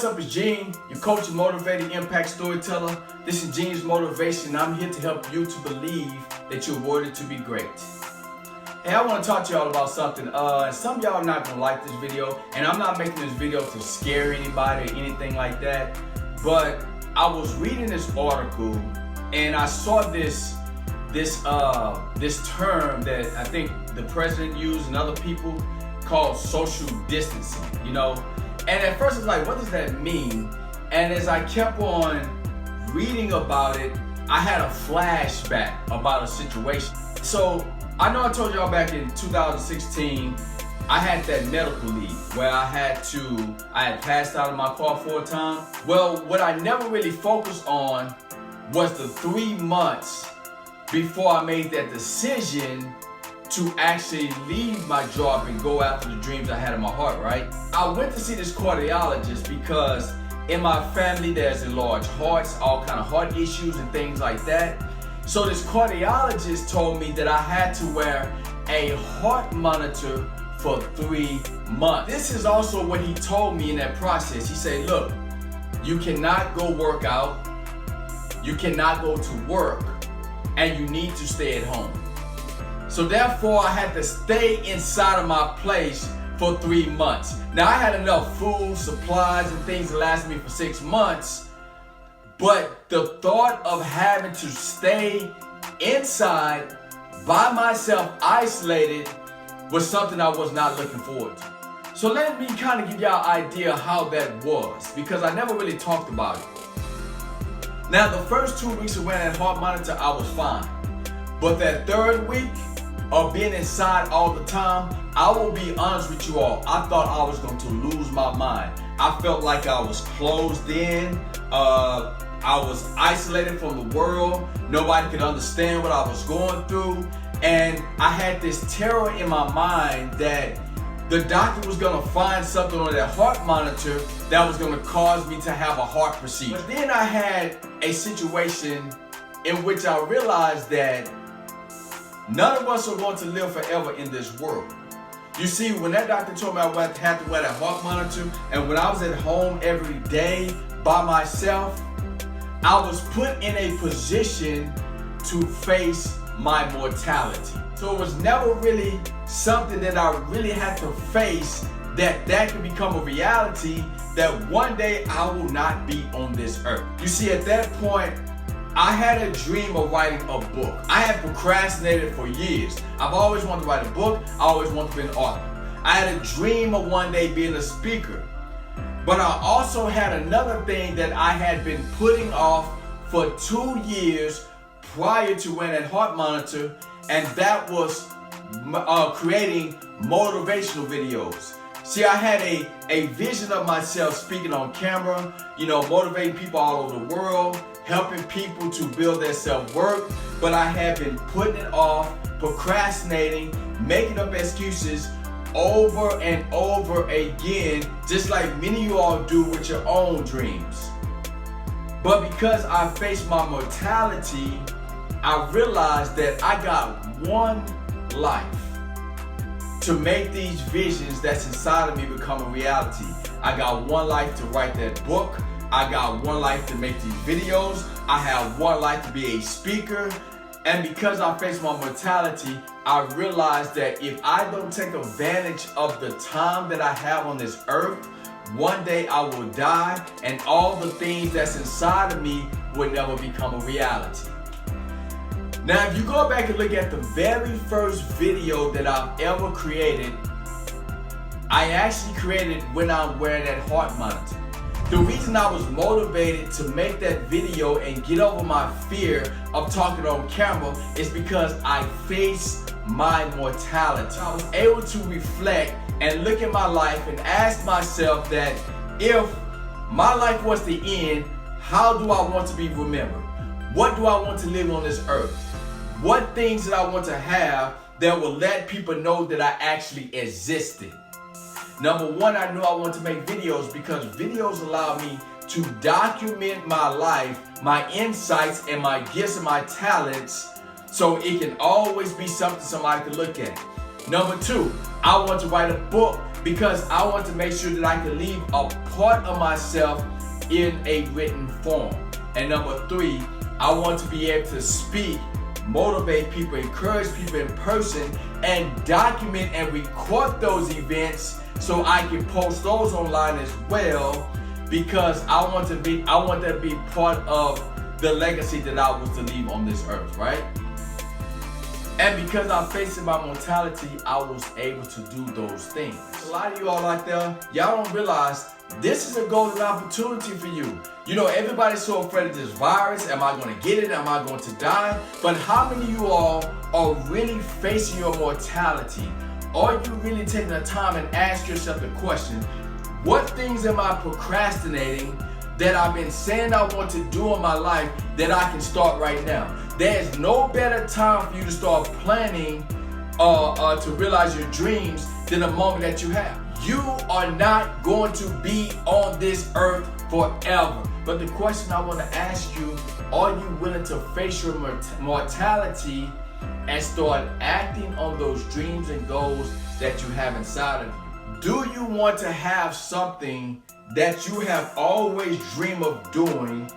What's up, it's Gene, your coach and motivated impact storyteller. This is Gene's Motivation, and I'm here to help you to believe that you're worthy to be great. Hey, I want to talk to y'all about something. Some of y'all are not going to like this video, and I'm not making this video to scare anybody or anything like that, but I was reading this article, and I saw this term that I think the president used and other people called social distancing, you know? And at first I was like, what does that mean? And as I kept on reading about it, I had a flashback about a situation. So I know I told y'all back in 2016, I had that medical leave where I had passed out of my car 4 times. Well, what I never really focused on was the 3 months before I made that decision to actually leave my job and go after the dreams I had in my heart, right? I went to see this cardiologist because in my family there's enlarged hearts, all kind of heart issues and things like that. So this cardiologist told me that I had to wear a heart monitor for 3 months. This is also what he told me in that process. He said, look, you cannot go work out, you cannot go to work, and you need to stay at home. So therefore, I had to stay inside of my place for 3 months. Now, I had enough food, supplies, and things to last me for 6 months, but the thought of having to stay inside by myself, isolated, was something I was not looking forward to. So let me kind of give y'all an idea how that was, because I never really talked about it. Now, the first 2 weeks of wearing that heart monitor, I was fine. But that 3rd week of being inside all the time, I will be honest with you all, I thought I was going to lose my mind. I felt like I was closed in. I was isolated from the world. Nobody could understand what I was going through. And I had this terror in my mind that the doctor was going to find something on that heart monitor that was going to cause me to have a heart procedure. But then I had a situation in which I realized that none of us are going to live forever in this world. You see, when that doctor told me I would have to wear that heart monitor, and when I was at home every day by myself, I was put in a position to face my mortality. So it was never really something that I really had to face that could become a reality, that one day I will not be on this earth. You see, at that point, I had a dream of writing a book. I had procrastinated for years. I've always wanted to write a book. I always wanted to be an author. I had a dream of one day being a speaker. But I also had another thing that I had been putting off for 2 years prior to wearing that heart monitor, and that was creating motivational videos. See, I had a vision of myself speaking on camera, you know, motivating people all over the world, helping people to build their self-worth, but I had been putting it off, procrastinating, making up excuses over and over again, just like many of you all do with your own dreams. But because I faced my mortality, I realized that I got one life to make these visions that's inside of me become a reality. I got one life to write that book. I got one life to make these videos. I have one life to be a speaker. And because I faced my mortality, I realized that if I don't take advantage of the time that I have on this earth, one day I will die, and all the things that's inside of me will never become a reality. Now, if you go back and look at the very first video that I've ever created, I actually created when I'm wearing that heart monitor. The reason I was motivated to make that video and get over my fear of talking on camera is because I faced my mortality. I was able to reflect and look at my life and ask myself that if my life was to end, how do I want to be remembered? What do I want to live on this earth? What things that I want to have that will let people know that I actually existed? Number one, I knew I wanted to make videos because videos allow me to document my life, my insights, and my gifts and my talents, so it can always be something somebody can look at. Number two, I want to write a book because I want to make sure that I can leave a part of myself in a written form. And number 3, I want to be able to speak, motivate people, encourage people in person, and document and record those events so I can post those online as well, because I want that to be part of the legacy that I was to leave on this earth, right? And because I'm facing my mortality, I was able to do those things. A lot of you all out there, y'all don't realize this is a golden opportunity for you. You know, everybody's so afraid of this virus. Am I going to get it? Am I going to die? But how many of you all are really facing your mortality? Are you really taking the time and ask yourself the question, what things am I procrastinating that I've been saying I want to do in my life that I can start right now? There's no better time for you to start planning to realize your dreams than the moment that you have. You are not going to be on this earth forever. But the question I want to ask you, are you willing to face your mortality and start acting on those dreams and goals that you have inside of you? Do you want to have something that you have always dreamed of doing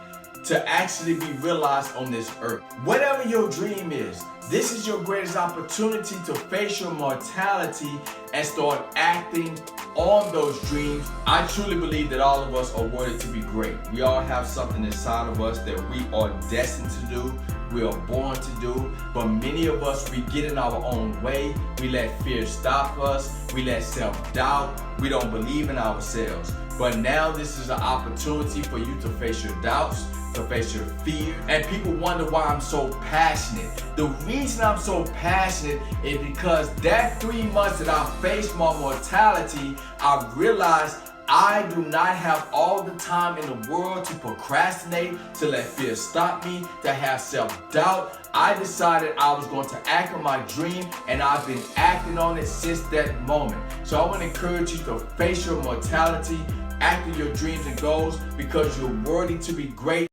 to actually be realized on this earth? Whatever your dream is, this is your greatest opportunity to face your mortality and start acting on those dreams. I truly believe that all of us are worthy to be great. We all have something inside of us that we are destined to do, we are born to do, but many of us, we get in our own way. We let fear stop us. We let self-doubt. We don't believe in ourselves. But now this is an opportunity for you to face your doubts, to face your fear. And people wonder why I'm so passionate. The reason I'm so passionate is because that 3 months that I faced my mortality, I realized I do not have all the time in the world to procrastinate, to let fear stop me, to have self-doubt. I decided I was going to act on my dream, and I've been acting on it since that moment. So I want to encourage you to face your mortality, act on your dreams and goals, because you're worthy to be great.